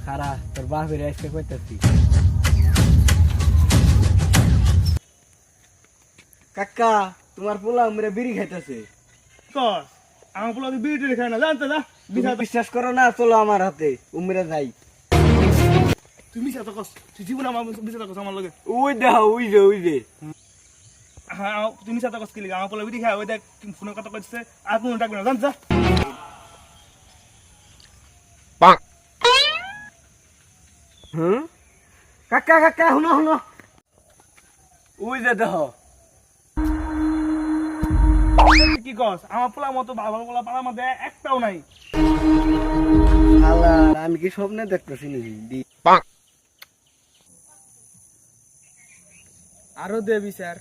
খারা তোর বাপের আজকে কইতাছি কাকা তোমার পোলা উমরে বিড়ি খাইতেছে কস আমার পোলা বিড়ি টিড়ি খায় না জানতে যা বিশ্বাস করো না চলো আমার হাতে উমরে যাই তুমি মিশা তো কস তুই জীবন আমার মিশা তো কস আমার লগে ওই যে হ্যাঁ তুমি মিশা তো কস কি লিগা আমার পোলা বিড়ি খায় ওই দেখ ফোনের কথা কইছে আর কোনো ডাকবে না জানতে যা হুম কাকা কাকা শুনো ওই যে দেখো কি কস আমার পোলা মতো বাবা পোলা পাড়ার মধ্যে একটাও নাই শালার আমি কি স্বপ্নে দেখতেছি নাকি আরো দে বিচার